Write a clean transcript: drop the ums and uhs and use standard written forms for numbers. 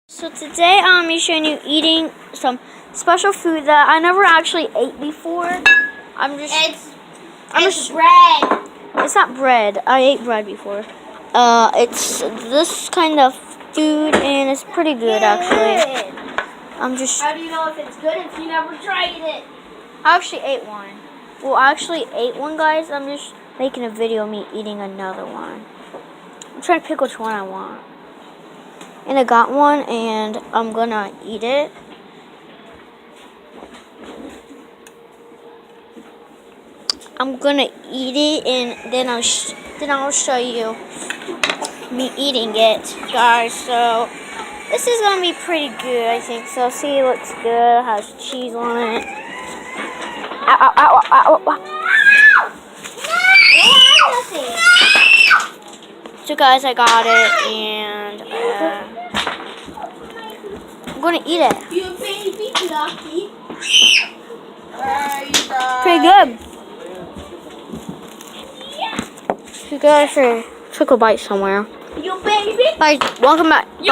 So today I'm showing you eating some special food that I never actually ate before. It's bread. It's not bread. I ate bread before. It's this kind of food and it's pretty good actually. How do you know if it's good if you never tried it? I actually ate one. Well, I actually ate one, guys. I'm just making a video of me eating another one. I'm trying to pick which one I want. And I got one, and I'm gonna eat it. I'm gonna eat it, and then I'll show you me eating it, guys. So this is gonna be pretty good, I think. So see, it looks good. It has cheese on it. Ow! Ow! Ow! Ow! Ow! So guys, I got it, and I'm gonna eat it. You baby lucky. Pretty good. You guys should take a bite somewhere. You baby. Guys, welcome back. Bye.